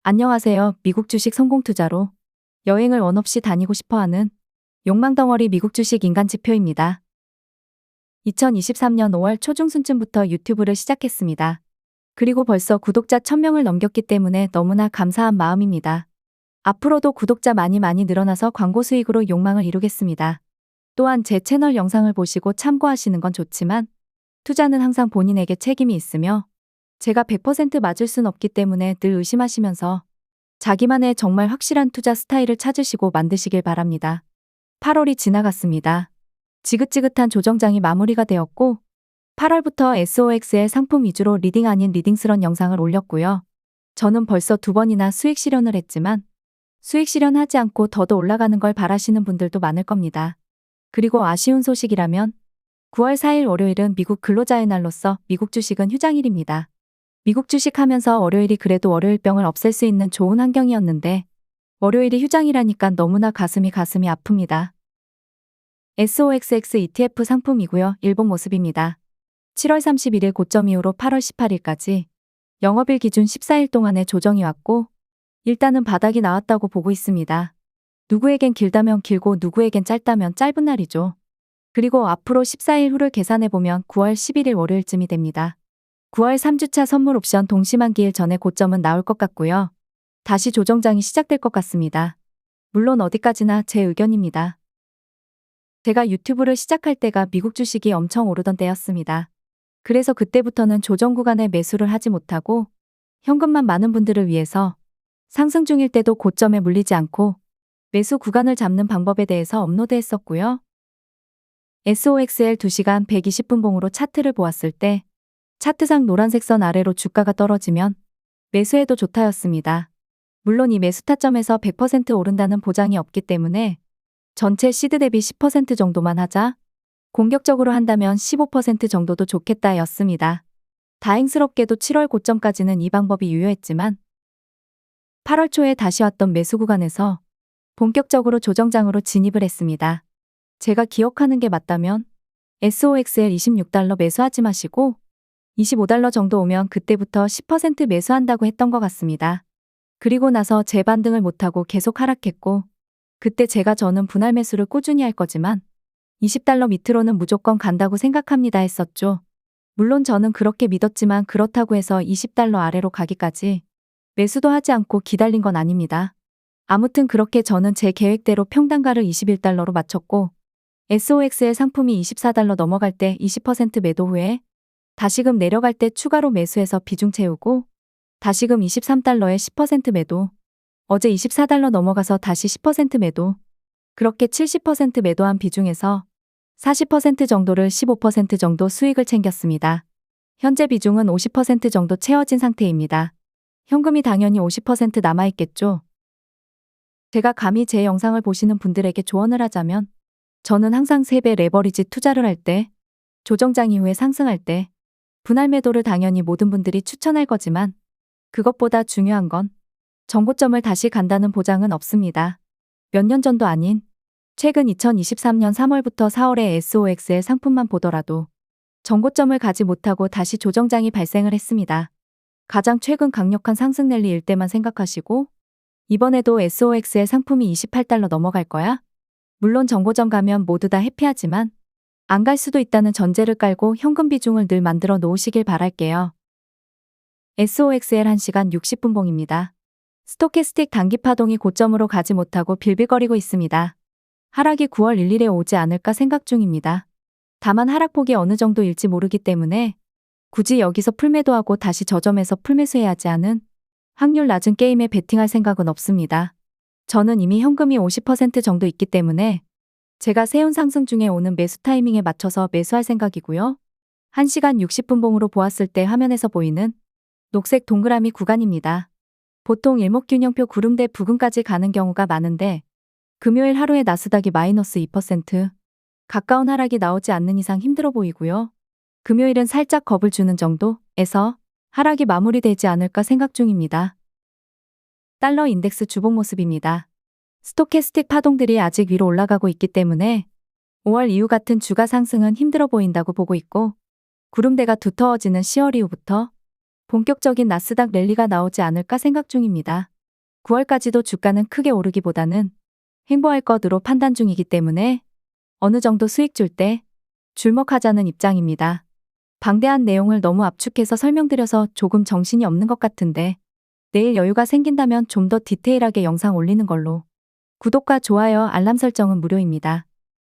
안녕하세요. 미국 주식 성공 투자로 여행을 원 없이 다니고 싶어하는 욕망덩어리 미국 주식 인간지표입니다. 2023년 5월 초중순쯤부터 유튜브를 시작했습니다. 그리고 벌써 구독자 1000명을 넘겼기 때문에 너무나 감사한 마음입니다. 앞으로도 구독자 많이 늘어나서 광고 수익으로 욕망을 이루겠습니다. 또한 제 채널 영상을 보시고 참고하시는 건 좋지만 투자는 항상 본인에게 책임이 있으며 제가 100% 맞을 순 없기 때문에 늘 의심하시면서 자기만의 정말 확실한 투자 스타일을 찾으시고 만드시길 바랍니다. 8월이 지나갔습니다. 지긋지긋한 조정장이 마무리가 되었고 8월부터 SOX의 상품 위주로 리딩 아닌 리딩스런 영상을 올렸고요. 저는 벌써 2번이나 수익 실현을 했지만 수익 실현하지 않고 더더 올라가는 걸 바라시는 분들도 많을 겁니다. 그리고 아쉬운 소식이라면 9월 4일 월요일은 미국 근로자의 날로서 미국 주식은 휴장일입니다. 미국 주식 하면서 월요일이 그래도 월요일병을 없앨 수 있는 좋은 환경이었는데 월요일이 휴장이라니까 너무나 가슴이 아픕니다. SOXX ETF 상품이고요. 일본 모습입니다. 7월 31일 고점 이후로 8월 18일까지 영업일 기준 14일 동안의 조정이 왔고 일단은 바닥이 나왔다고 보고 있습니다. 누구에겐 길다면 길고 누구에겐 짧다면 짧은 날이죠. 그리고 앞으로 14일 후를 계산해보면 9월 11일 월요일쯤이 됩니다. 9월 3주차 선물 옵션 동시만기일 전에 고점은 나올 것 같고요. 다시 조정장이 시작될 것 같습니다. 물론 어디까지나 제 의견입니다. 제가 유튜브를 시작할 때가 미국 주식이 엄청 오르던 때였습니다. 그래서 그때부터는 조정 구간에 매수를 하지 못하고 현금만 많은 분들을 위해서 상승 중일 때도 고점에 물리지 않고 매수 구간을 잡는 방법에 대해서 업로드했었고요. SOXL 2시간 120분 봉으로 차트를 보았을 때 차트상 노란색 선 아래로 주가가 떨어지면 매수해도 좋다였습니다. 물론 이 매수 타점에서 100% 오른다는 보장이 없기 때문에 전체 시드 대비 10% 정도만 하자, 공격적으로 한다면 15% 정도도 좋겠다였습니다. 다행스럽게도 7월 고점까지는 이 방법이 유효했지만 8월 초에 다시 왔던 매수 구간에서 본격적으로 조정장으로 진입을 했습니다. 제가 기억하는 게 맞다면 SOXL 26달러 매수하지 마시고 25달러 정도 오면 그때부터 10% 매수한다고 했던 것 같습니다. 그리고 나서 재반등을 못하고 계속 하락했고 그때 저는 분할 매수를 꾸준히 할 거지만 20달러 밑으로는 무조건 간다고 생각합니다 했었죠. 물론 저는 그렇게 믿었지만 그렇다고 해서 20달러 아래로 가기까지 매수도 하지 않고 기다린 건 아닙니다. 아무튼 그렇게 저는 제 계획대로 평단가를 21달러로 맞췄고 SOXL 상품이 24달러 넘어갈 때 20% 매도 후에 다시금 내려갈 때 추가로 매수해서 비중 채우고 다시금 23달러에 10% 매도, 어제 24달러 넘어가서 다시 10% 매도, 그렇게 70% 매도한 비중에서 40% 정도를 15% 정도 수익을 챙겼습니다. 현재 비중은 50% 정도 채워진 상태입니다. 현금이 당연히 50% 남아있겠죠. 제가 감히 제 영상을 보시는 분들에게 조언을 하자면 저는 항상 3배 레버리지 투자를 할 때, 조정장 이후에 상승할 때 분할 매도를 당연히 모든 분들이 추천할 거지만 그것보다 중요한 건 정고점을 다시 간다는 보장은 없습니다. 몇 년 전도 아닌 최근 2023년 3월부터 4월의 SOX의 상품만 보더라도 정고점을 가지 못하고 다시 조정장이 발생을 했습니다. 가장 최근 강력한 상승 랠리일 때만 생각하시고 이번에도 SOX의 상품이 28달러 넘어갈 거야? 물론 정고점 가면 모두 다 해피하지만 안 갈 수도 있다는 전제를 깔고 현금 비중을 늘 만들어 놓으시길 바랄게요. SOXL 1시간 60분 봉입니다. 스토캐스틱 단기 파동이 고점으로 가지 못하고 빌빌거리고 있습니다. 하락이 9월 1일에 오지 않을까 생각 중입니다. 다만 하락폭이 어느 정도일지 모르기 때문에 굳이 여기서 풀매도하고 다시 저점에서 풀매수해야지 하는 확률 낮은 게임에 베팅할 생각은 없습니다. 저는 이미 현금이 50% 정도 있기 때문에 제가 세운 상승 중에 오는 매수 타이밍에 맞춰서 매수할 생각이고요. 1시간 60분 봉으로 보았을 때 화면에서 보이는 녹색 동그라미 구간입니다. 보통 일목균형표 구름대 부근까지 가는 경우가 많은데 금요일 하루에 나스닥이 마이너스 2% 가까운 하락이 나오지 않는 이상 힘들어 보이고요. 금요일은 살짝 겁을 주는 정도에서 하락이 마무리되지 않을까 생각 중입니다. 달러 인덱스 주봉 모습입니다. 스토캐스틱 파동들이 아직 위로 올라가고 있기 때문에 5월 이후 같은 주가 상승은 힘들어 보인다고 보고 있고 구름대가 두터워지는 10월 이후부터 본격적인 나스닥 랠리가 나오지 않을까 생각 중입니다. 9월까지도 주가는 크게 오르기보다는 횡보할 것으로 판단 중이기 때문에 어느 정도 수익 줄 때 줄먹하자는 입장입니다. 방대한 내용을 너무 압축해서 설명드려서 조금 정신이 없는 것 같은데 내일 여유가 생긴다면 좀 더 디테일하게 영상 올리는 걸로. 구독과 좋아요, 알람 설정은 무료입니다.